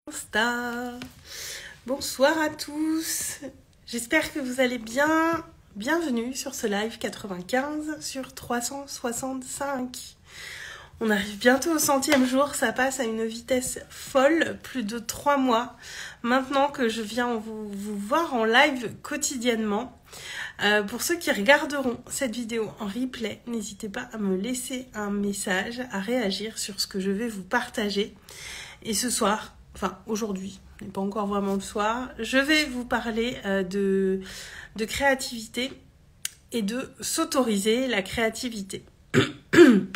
Insta. Bonsoir à tous, j'espère que vous allez bien. Bienvenue sur ce live 95 sur 365. On arrive bientôt au 100e jour, ça passe à une vitesse folle, plus de 3 mois. Maintenant que je viens vous voir en live quotidiennement. Pour ceux qui regarderont cette vidéo en replay, n'hésitez pas à me laisser un message, à réagir sur ce que je vais vous partager. Et ce soir, enfin aujourd'hui, ce n'est pas encore vraiment le soir, je vais vous parler de créativité et de s'autoriser la créativité. Comme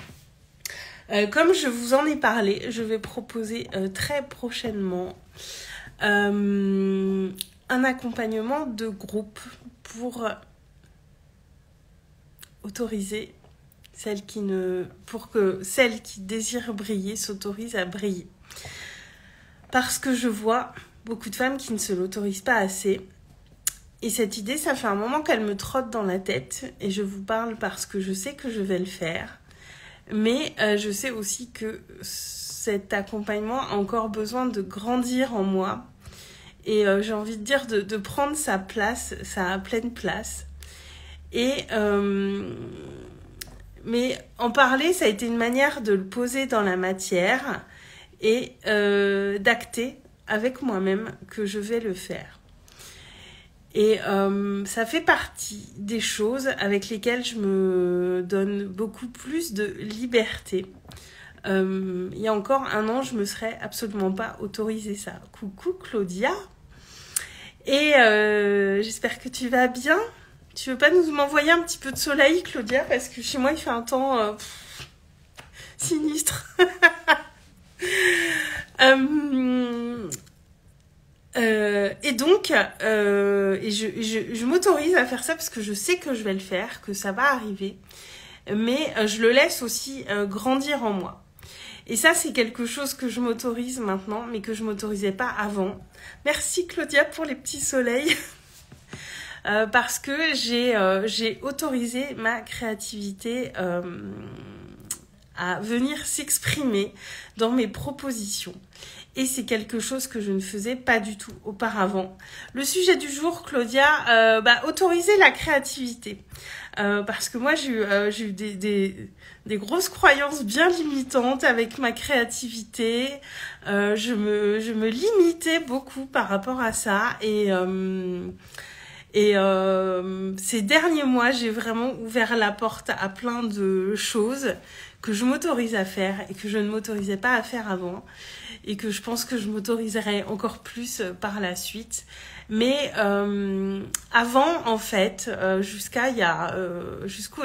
je vous en ai parlé, je vais proposer très prochainement un accompagnement de groupe pour autoriser pour que celles qui désirent briller s'autorisent à briller. Parce que je vois beaucoup de femmes qui ne se l'autorisent pas assez. Et cette idée, ça fait un moment qu'elle me trotte dans la tête. Et je vous parle parce que je sais que je vais le faire. Mais je sais aussi que cet accompagnement a encore besoin de grandir en moi. Et j'ai envie de dire de prendre sa place, sa pleine place. Mais en parler, ça a été une manière de le poser dans la matière et d'acter avec moi-même que je vais le faire. Et ça fait partie des choses avec lesquelles je me donne beaucoup plus de liberté. Il y a encore un an, je me serais absolument pas autorisé ça. Coucou Claudia. Et j'espère que tu vas bien. Tu veux pas m'envoyer un petit peu de soleil, Claudia, parce que chez moi il fait un temps sinistre. Et donc, je m'autorise à faire ça parce que je sais que je vais le faire, que ça va arriver, mais je le laisse aussi grandir en moi. Et ça, c'est quelque chose que je m'autorise maintenant, mais que je m'autorisais pas avant. Merci Claudia pour les petits soleils. Parce que j'ai autorisé ma créativité à venir s'exprimer dans mes propositions. Et c'est quelque chose que je ne faisais pas du tout auparavant. Le sujet du jour, Claudia, autoriser la créativité. Parce que moi, j'ai eu des grosses croyances bien limitantes avec ma créativité. Je me limitais beaucoup par rapport à ça. Et ces derniers mois, j'ai vraiment ouvert la porte à plein de choses que je m'autorise à faire et que je ne m'autorisais pas à faire avant et que je pense que je m'autoriserai encore plus par la suite. Mais avant, en fait, jusqu'au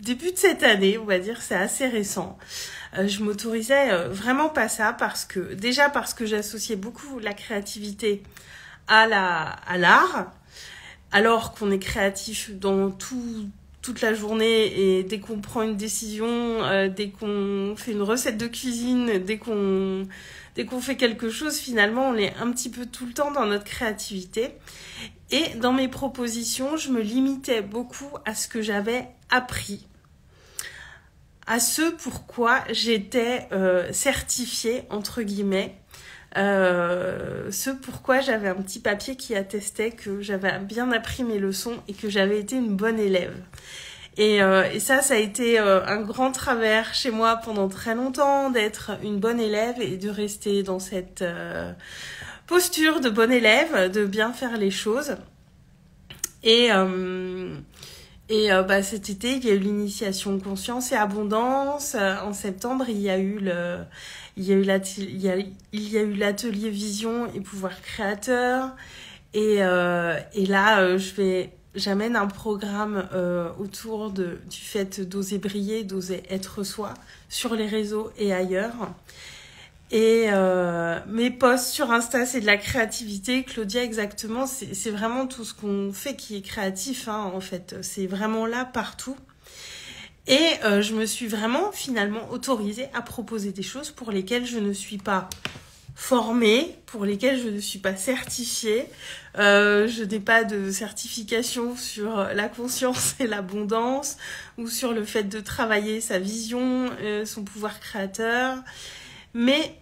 début de cette année, on va dire, c'est assez récent, je m'autorisais vraiment pas ça parce que j'associais beaucoup la créativité à l'art. Alors qu'on est créatif dans toute la journée et dès qu'on prend une décision, dès qu'on fait une recette de cuisine, dès qu'on fait quelque chose, finalement, on est un petit peu tout le temps dans notre créativité. Et dans mes propositions, je me limitais beaucoup à ce que j'avais appris, à ce pourquoi j'étais certifiée, entre guillemets, ce pourquoi j'avais un petit papier qui attestait que j'avais bien appris mes leçons et que j'avais été une bonne élève. Et ça a été un grand travers chez moi pendant très longtemps, d'être une bonne élève et de rester dans cette posture de bonne élève, de bien faire les choses. Et cet été, il y a eu l'initiation Conscience et Abondance. En septembre, il y a eu l'atelier Vision et Pouvoir Créateur. Et là, j'amène un programme autour du fait d'oser briller, d'oser être soi sur les réseaux et ailleurs. Et mes posts sur Insta, c'est de la créativité. Claudia, exactement, c'est vraiment tout ce qu'on fait qui est créatif, hein, en fait. C'est vraiment là, partout. Et je me suis vraiment, finalement, autorisée à proposer des choses pour lesquelles je ne suis pas formée, pour lesquelles je ne suis pas certifiée. Je n'ai pas de certification sur la conscience et l'abondance ou sur le fait de travailler sa vision, son pouvoir créateur. Mais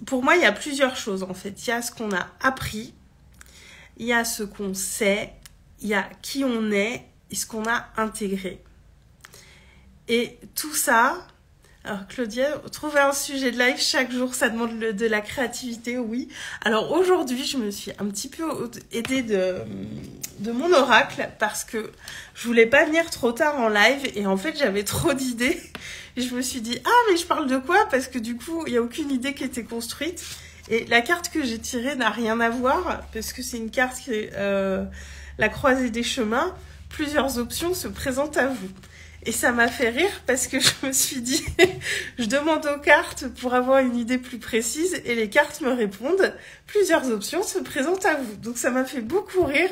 pour moi, il y a plusieurs choses en fait. Il y a ce qu'on a appris, il y a ce qu'on sait, il y a qui on est et ce qu'on a intégré. Et tout ça, alors Claudia, trouver un sujet de live chaque jour, ça demande de la créativité, oui. Alors aujourd'hui, je me suis un petit peu aidée de mon oracle parce que je voulais pas venir trop tard en live et en fait j'avais trop d'idées. Et je me suis dit, ah mais je parle de quoi? Parce que du coup, il n'y a aucune idée qui était construite. Et la carte que j'ai tirée n'a rien à voir parce que c'est une carte qui est la croisée des chemins. Plusieurs options se présentent à vous. Et ça m'a fait rire parce que je me suis dit, je demande aux cartes pour avoir une idée plus précise et les cartes me répondent, plusieurs options se présentent à vous. Donc ça m'a fait beaucoup rire,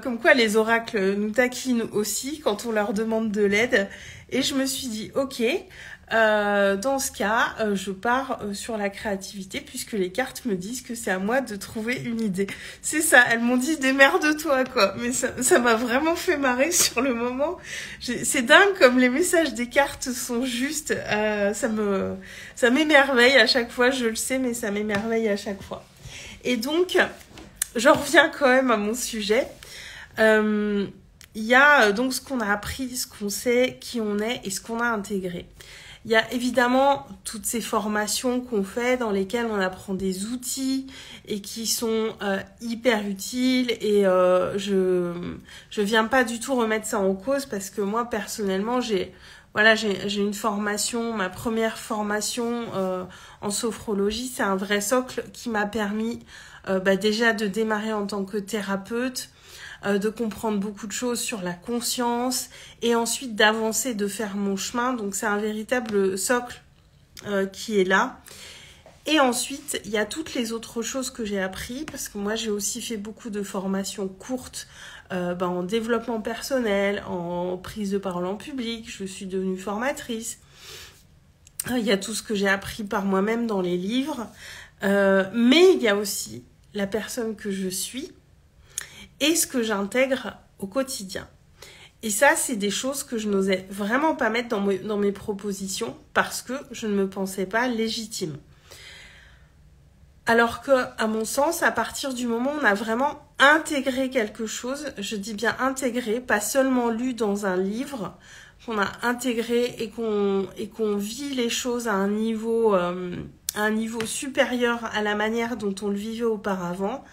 comme quoi les oracles nous taquinent aussi quand on leur demande de l'aide. Et je me suis dit, ok, dans ce cas, je pars sur la créativité puisque les cartes me disent que c'est à moi de trouver une idée. C'est ça, elles m'ont dit démerde-toi quoi. Mais ça m'a vraiment fait marrer sur le moment. C'est dingue comme les messages des cartes sont justes. Ça m'émerveille à chaque fois, je le sais, mais ça m'émerveille à chaque fois. Et donc, j'en reviens quand même à mon sujet. Il y a donc ce qu'on a appris, ce qu'on sait, qui on est et ce qu'on a intégré. Il y a évidemment toutes ces formations qu'on fait dans lesquelles on apprend des outils et qui sont hyper utiles et je viens pas du tout remettre ça en cause parce que moi personnellement j'ai une formation, ma première formation en sophrologie, c'est un vrai socle qui m'a permis déjà de démarrer en tant que thérapeute, de comprendre beaucoup de choses sur la conscience et ensuite d'avancer, de faire mon chemin. Donc c'est un véritable socle qui est là. Et ensuite, il y a toutes les autres choses que j'ai appris parce que moi j'ai aussi fait beaucoup de formations courtes en développement personnel, en prise de parole en public. Je suis devenue formatrice. Il y a tout ce que j'ai appris par moi-même dans les livres. Mais il y a aussi la personne que je suis et ce que j'intègre au quotidien. Et ça, c'est des choses que je n'osais vraiment pas mettre dans mes propositions parce que je ne me pensais pas légitime. Alors que, à mon sens, à partir du moment où on a vraiment intégré quelque chose, je dis bien intégré, pas seulement lu dans un livre, qu'on a intégré et qu'on vit les choses à un niveau supérieur à la manière dont on le vivait auparavant,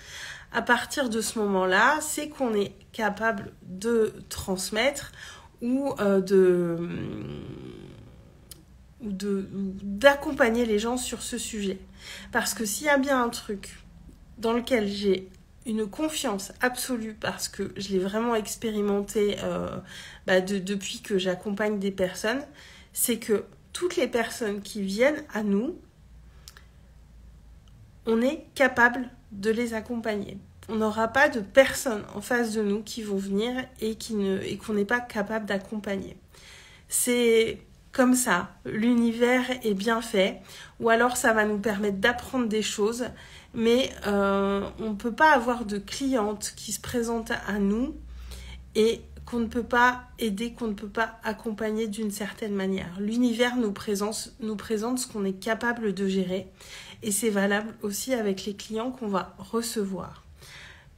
à partir de ce moment-là, c'est qu'on est capable de transmettre ou d'accompagner les gens sur ce sujet. Parce que s'il y a bien un truc dans lequel j'ai une confiance absolue, parce que je l'ai vraiment expérimenté depuis que j'accompagne des personnes, c'est que toutes les personnes qui viennent à nous, on est capable de les accompagner. On n'aura pas de personnes en face de nous qui vont venir et qu'on n'est pas capable d'accompagner. C'est comme ça, l'univers est bien fait, ou alors ça va nous permettre d'apprendre des choses, mais on ne peut pas avoir de clientes qui se présentent à nous et qu'on ne peut pas aider, qu'on ne peut pas accompagner d'une certaine manière. L'univers nous présente ce qu'on est capable de gérer et c'est valable aussi avec les clients qu'on va recevoir.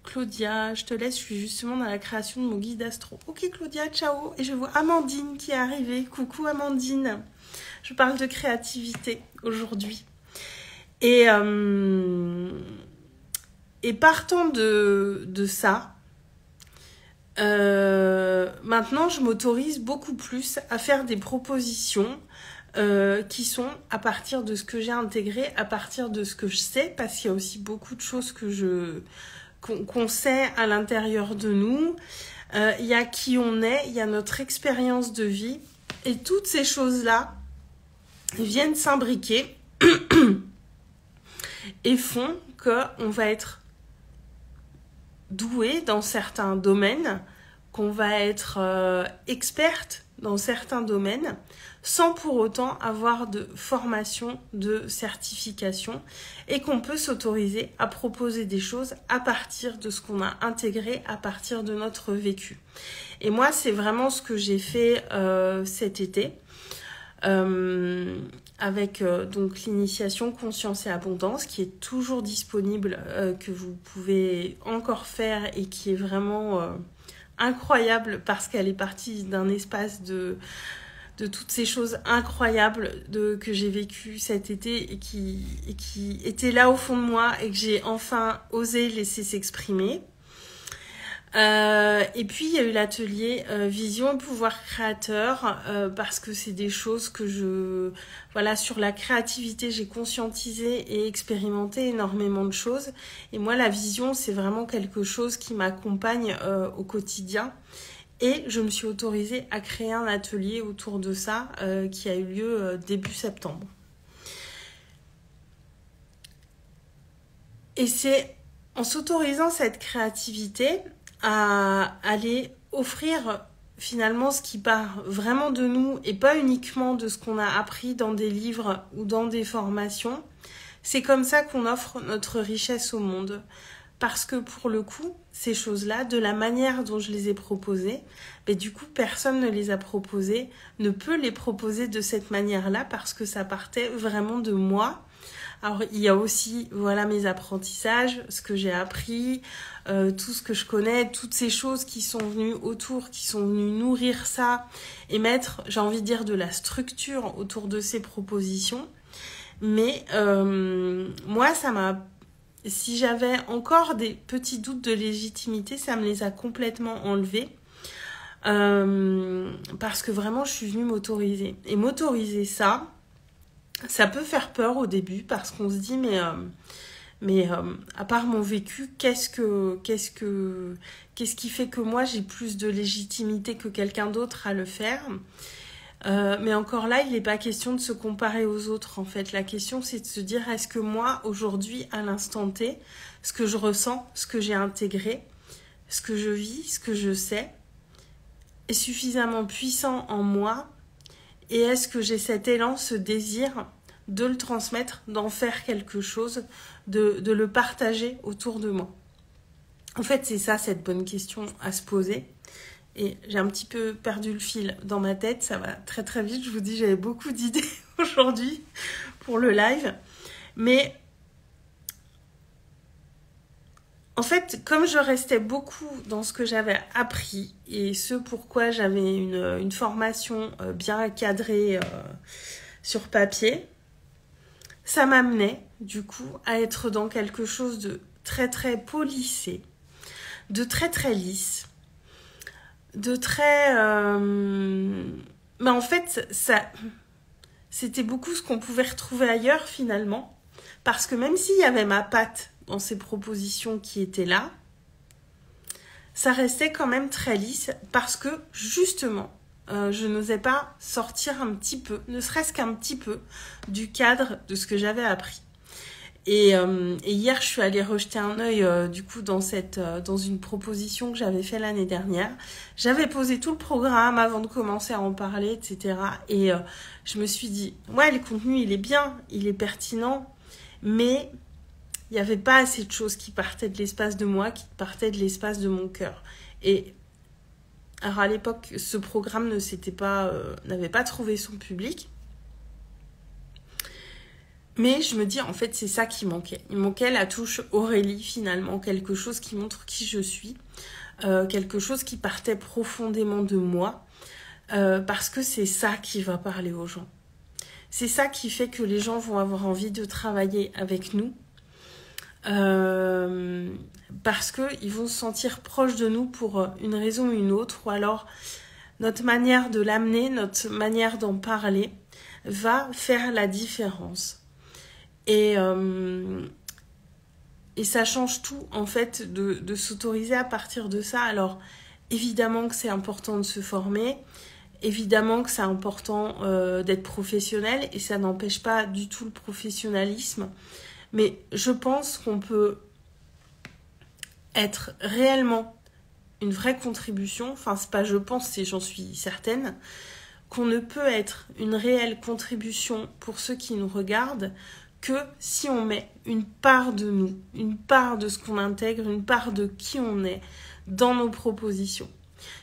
Claudia, je te laisse, je suis justement dans la création de mon guide astro. Ok Claudia, ciao. Et je vois Amandine qui est arrivée. Coucou Amandine. Je parle de créativité aujourd'hui. Et partant de ça, maintenant je m'autorise beaucoup plus à faire des propositions qui sont à partir de ce que j'ai intégré, à partir de ce que je sais, parce qu'il y a aussi beaucoup de choses qu'on sait à l'intérieur de nous. Il y a qui on est, il y a notre expérience de vie, et toutes ces choses-là viennent s'imbriquer et font qu'on va être doué dans certains domaines, qu'on va être experte dans certains domaines, sans pour autant avoir de formation, de certification, et qu'on peut s'autoriser à proposer des choses à partir de ce qu'on a intégré, à partir de notre vécu. Et moi, c'est vraiment ce que j'ai fait cet été. avec donc l'initiation Conscience et Abondance qui est toujours disponible, que vous pouvez encore faire et qui est vraiment incroyable parce qu'elle est partie d'un espace de toutes ces choses incroyables que j'ai vécues cet été et qui étaient là au fond de moi et que j'ai enfin osé laisser s'exprimer. Et puis il y a eu l'atelier Vision et pouvoir créateur parce que c'est des choses que voilà, sur la créativité j'ai conscientisé et expérimenté énormément de choses, et moi la vision c'est vraiment quelque chose qui m'accompagne au quotidien, et je me suis autorisée à créer un atelier autour de ça qui a eu lieu début septembre. Et c'est en s'autorisant cette créativité à aller offrir finalement ce qui part vraiment de nous et pas uniquement de ce qu'on a appris dans des livres ou dans des formations. C'est comme ça qu'on offre notre richesse au monde. Parce que pour le coup, ces choses-là, de la manière dont je les ai proposées, du coup, personne ne les a proposées, ne peut les proposer de cette manière-là parce que ça partait vraiment de moi. Alors, il y a aussi, voilà, mes apprentissages, ce que j'ai appris, tout ce que je connais, toutes ces choses qui sont venues autour, qui sont venues nourrir ça et mettre, j'ai envie de dire, de la structure autour de ces propositions. Mais moi, ça m'a... Si j'avais encore des petits doutes de légitimité, ça me les a complètement enlevés. Parce que vraiment, je suis venue m'autoriser. Et m'autoriser ça peut faire peur au début parce qu'on se dit mais à part mon vécu, qu'est-ce qui fait que moi j'ai plus de légitimité que quelqu'un d'autre à le faire? Mais encore là, il n'est pas question de se comparer aux autres en fait. La question c'est de se dire, est-ce que moi aujourd'hui à l'instant T, ce que je ressens, ce que j'ai intégré, ce que je vis, ce que je sais est suffisamment puissant en moi? Et est-ce que j'ai cet élan, ce désir de le transmettre, d'en faire quelque chose, de le partager autour de moi? En fait, c'est ça, cette bonne question à se poser. Et j'ai un petit peu perdu le fil dans ma tête, ça va très très vite. Je vous dis, j'avais beaucoup d'idées aujourd'hui pour le live. Mais en fait, comme je restais beaucoup dans ce que j'avais appris et ce pourquoi j'avais une formation bien cadrée sur papier, ça m'amenait du coup à être dans quelque chose de très très polissé, de très très lisse, de très... Mais en fait, c'était beaucoup ce qu'on pouvait retrouver ailleurs finalement, parce que même s'il y avait ma patte dans ces propositions qui étaient là, ça restait quand même très lisse parce que justement, je n'osais pas sortir un petit peu, ne serait-ce qu'un petit peu, du cadre de ce que j'avais appris. Et hier, je suis allée rejeter un œil du coup dans une proposition que j'avais fait l'année dernière. J'avais posé tout le programme avant de commencer à en parler, etc. Et je me suis dit, ouais, le contenu, il est bien, il est pertinent, mais il n'y avait pas assez de choses qui partaient de l'espace de moi, qui partaient de l'espace de mon cœur. Et alors à l'époque, ce programme n'avait pas trouvé son public. Mais je me dis, en fait, c'est ça qui manquait. Il manquait la touche Aurélie, finalement. Quelque chose qui montre qui je suis. Quelque chose qui partait profondément de moi. Parce que c'est ça qui va parler aux gens. C'est ça qui fait que les gens vont avoir envie de travailler avec nous. Parce qu'ils vont se sentir proches de nous pour une raison ou une autre. Ou alors, notre manière de l'amener, notre manière d'en parler va faire la différence. Et ça change tout, en fait, de s'autoriser à partir de ça. Alors, évidemment que c'est important de se former, évidemment que c'est important d'être professionnel, et ça n'empêche pas du tout le professionnalisme. Mais je pense qu'on peut être réellement une vraie contribution, enfin, c'est pas je pense, c'est j'en suis certaine, qu'on ne peut être une réelle contribution pour ceux qui nous regardent que si on met une part de nous, une part de ce qu'on intègre, une part de qui on est dans nos propositions.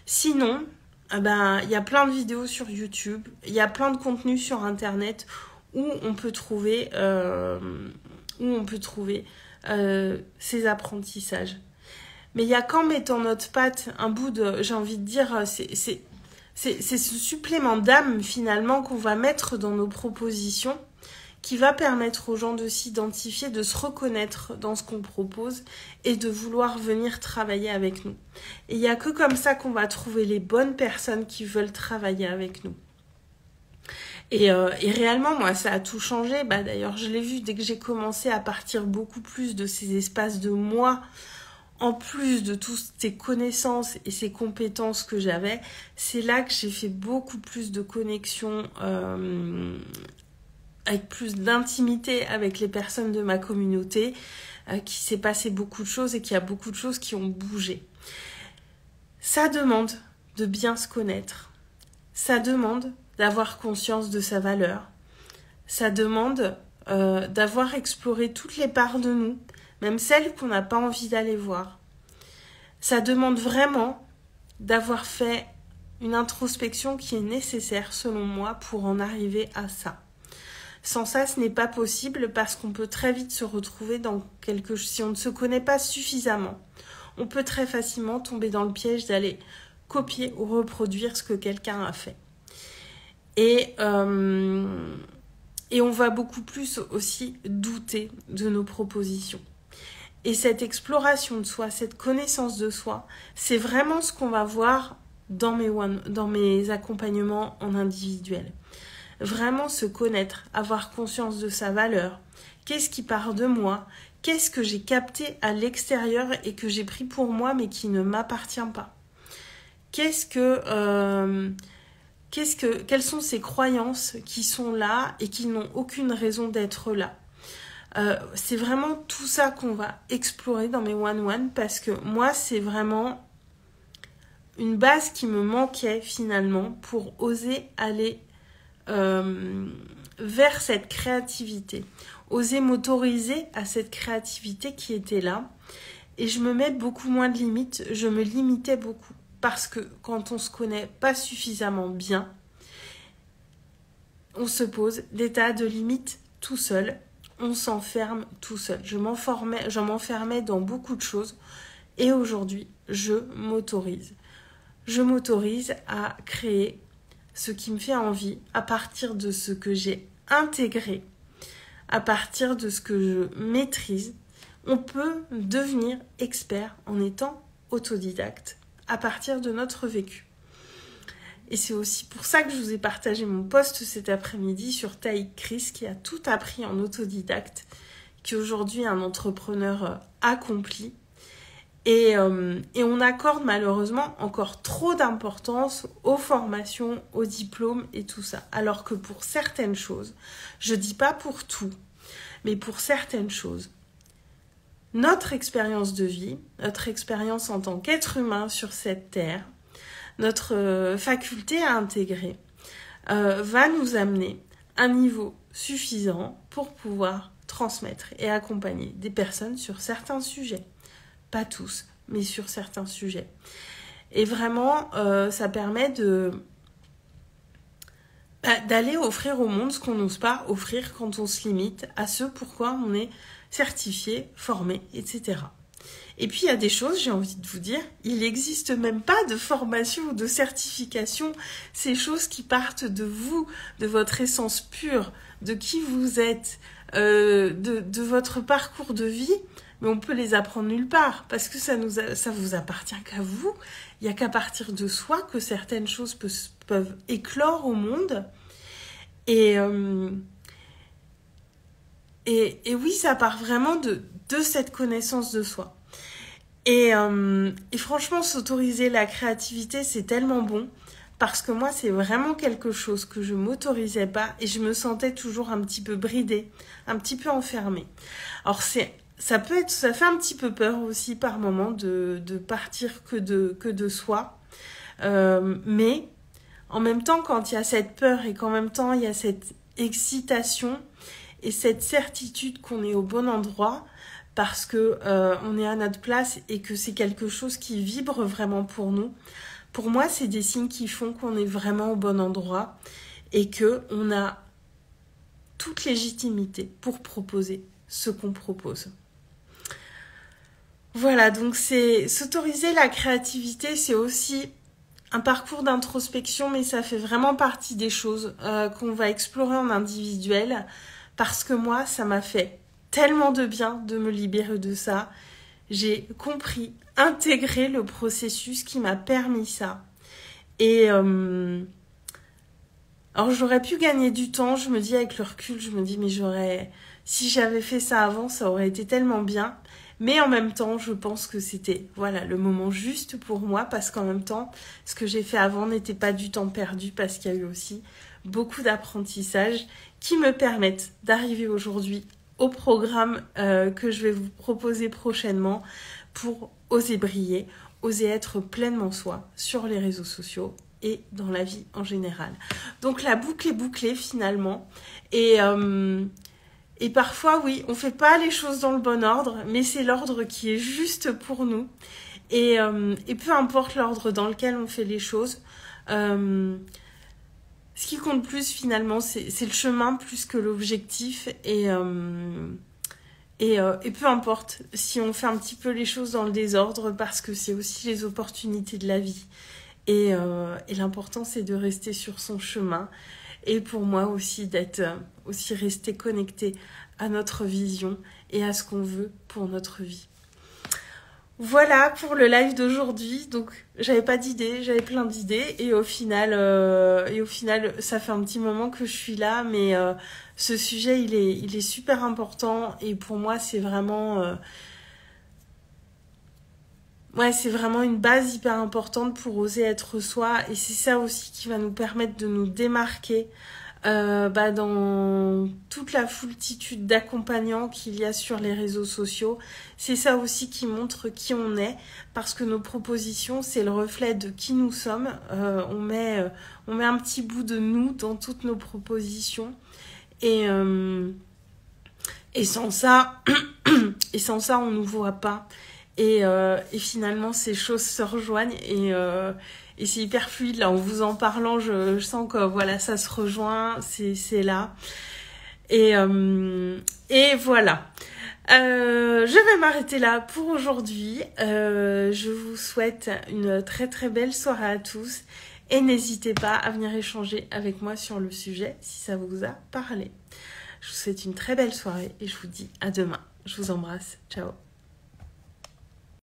Sinon, il y a plein de vidéos sur YouTube, il y a plein de contenus sur Internet où on peut trouver ces apprentissages. Mais il y a qu'en mettant notre patte un bout de, j'ai envie de dire, c'est ce supplément d'âme finalement qu'on va mettre dans nos propositions qui va permettre aux gens de s'identifier, de se reconnaître dans ce qu'on propose et de vouloir venir travailler avec nous. Et il n'y a que comme ça qu'on va trouver les bonnes personnes qui veulent travailler avec nous. Et réellement, moi, ça a tout changé. D'ailleurs, je l'ai vu dès que j'ai commencé à partir beaucoup plus de ces espaces de moi, en plus de toutes ces connaissances et ces compétences que j'avais, c'est là que j'ai fait beaucoup plus de connexions avec plus d'intimité avec les personnes de ma communauté, qui s'est passé beaucoup de choses et qu'il y a beaucoup de choses qui ont bougé. Ça demande de bien se connaître. Ça demande d'avoir conscience de sa valeur. Ça demande d'avoir exploré toutes les parts de nous, même celles qu'on n'a pas envie d'aller voir. Ça demande vraiment d'avoir fait une introspection qui est nécessaire, selon moi, pour en arriver à ça. Sans ça, ce n'est pas possible parce qu'on peut très vite se retrouver dans quelque chose. Si on ne se connaît pas suffisamment, on peut très facilement tomber dans le piège d'aller copier ou reproduire ce que quelqu'un a fait. Et on va beaucoup plus aussi douter de nos propositions. Et cette exploration de soi, cette connaissance de soi, c'est vraiment ce qu'on va voir dans mes accompagnements en individuel. Vraiment se connaître, avoir conscience de sa valeur. Qu'est-ce qui part de moi? Qu'est-ce que j'ai capté à l'extérieur et que j'ai pris pour moi mais qui ne m'appartient pas? Quelles sont ces croyances qui sont là et qui n'ont aucune raison d'être là? C'est vraiment tout ça qu'on va explorer dans mes one-one parce que moi, c'est vraiment une base qui me manquait finalement pour oser aller vers cette créativité, oser m'autoriser à cette créativité qui était là. Et je me mets beaucoup moins de limites, je me limitais beaucoup. Parce que quand on ne se connaît pas suffisamment bien, on se pose des tas de limites tout seul. On s'enferme tout seul. Je m'enfermais dans beaucoup de choses et aujourd'hui, je m'autorise. Je m'autorise à créer ce qui me fait envie à partir de ce que j'ai intégré, à partir de ce que je maîtrise. On peut devenir expert en étant autodidacte à partir de notre vécu. Et c'est aussi pour ça que je vous ai partagé mon post cet après-midi sur Taïk Chris qui a tout appris en autodidacte, qui est aujourd'hui un entrepreneur accompli. Et on accorde malheureusement encore trop d'importance aux formations, aux diplômes et tout ça. Alors que pour certaines choses, je dis pas pour tout, mais pour certaines choses, notre expérience de vie, notre expérience en tant qu'être humain sur cette terre, notre faculté à intégrer va nous amener à un niveau suffisant pour pouvoir transmettre et accompagner des personnes sur certains sujets. Pas tous, mais sur certains sujets. Et vraiment, ça permet d'aller offrir au monde ce qu'on n'ose pas offrir quand on se limite à ce pourquoi on est certifié, formé, etc. Et puis il y a des choses, j'ai envie de vous dire, il n'existe même pas de formation ou de certification. Ces choses qui partent de vous, de votre essence pure, de qui vous êtes, de votre parcours de vie, mais on peut les apprendre nulle part parce que ça vous appartient qu'à vous. Il n'y a qu'à partir de soi que certaines choses peuvent éclore au monde. Et oui, ça part vraiment de cette connaissance de soi. Et franchement, s'autoriser la créativité, c'est tellement bon parce que moi, c'est vraiment quelque chose que je m'autorisais pas et je me sentais toujours un petit peu bridée, un petit peu enfermée. Alors ça fait un petit peu peur aussi par moment de partir que de soi, mais en même temps, quand il y a cette peur et qu'en même temps il y a cette excitation et cette certitude qu'on est au bon endroit, parce que on est à notre place et que c'est quelque chose qui vibre vraiment pour nous. Pour moi, c'est des signes qui font qu'on est vraiment au bon endroit et que on a toute légitimité pour proposer ce qu'on propose. Voilà, donc c'est s'autoriser la créativité, c'est aussi un parcours d'introspection, mais ça fait vraiment partie des choses qu'on va explorer en individuel, parce que moi, ça m'a fait tellement de bien de me libérer de ça. J'ai compris, intégré le processus qui m'a permis ça. Et alors j'aurais pu gagner du temps, je me dis avec le recul, je me dis mais si j'avais fait ça avant, ça aurait été tellement bien. Mais en même temps, je pense que c'était le moment juste pour moi, parce qu'en même temps, ce que j'ai fait avant n'était pas du temps perdu, parce qu'il y a eu aussi beaucoup d'apprentissages qui me permettent d'arriver aujourd'hui au programme que je vais vous proposer prochainement pour oser briller, oser être pleinement soi sur les réseaux sociaux et dans la vie en général. Donc la boucle est bouclée finalement, et parfois, oui, on ne fait pas les choses dans le bon ordre, mais c'est l'ordre qui est juste pour nous. Et peu importe l'ordre dans lequel on fait les choses, ce qui compte plus finalement, c'est le chemin plus que l'objectif. Et peu importe si on fait un petit peu les choses dans le désordre, parce que c'est aussi les opportunités de la vie. Et l'important, c'est de rester sur son chemin. Et pour moi aussi, d'être aussi resté connecté à notre vision et à ce qu'on veut pour notre vie. Voilà pour le live d'aujourd'hui. Donc, j'avais pas d'idées, j'avais plein d'idées. Et au final, ça fait un petit moment que je suis là. Mais ce sujet, il est super important. Et pour moi, c'est vraiment... c'est vraiment une base hyper importante pour oser être soi. Et c'est ça aussi qui va nous permettre de nous démarquer dans toute la foultitude d'accompagnants qu'il y a sur les réseaux sociaux. C'est ça aussi qui montre qui on est, parce que nos propositions, c'est le reflet de qui nous sommes. On met un petit bout de nous dans toutes nos propositions. Et sans ça, on ne nous voit pas. Et finalement, ces choses se rejoignent et c'est hyper fluide. Là, en vous en parlant, je sens que ça se rejoint, c'est là. Et voilà. Je vais m'arrêter là pour aujourd'hui. Je vous souhaite une très très belle soirée à tous. Et n'hésitez pas à venir échanger avec moi sur le sujet si ça vous a parlé. Je vous souhaite une très belle soirée et je vous dis à demain. Je vous embrasse. Ciao.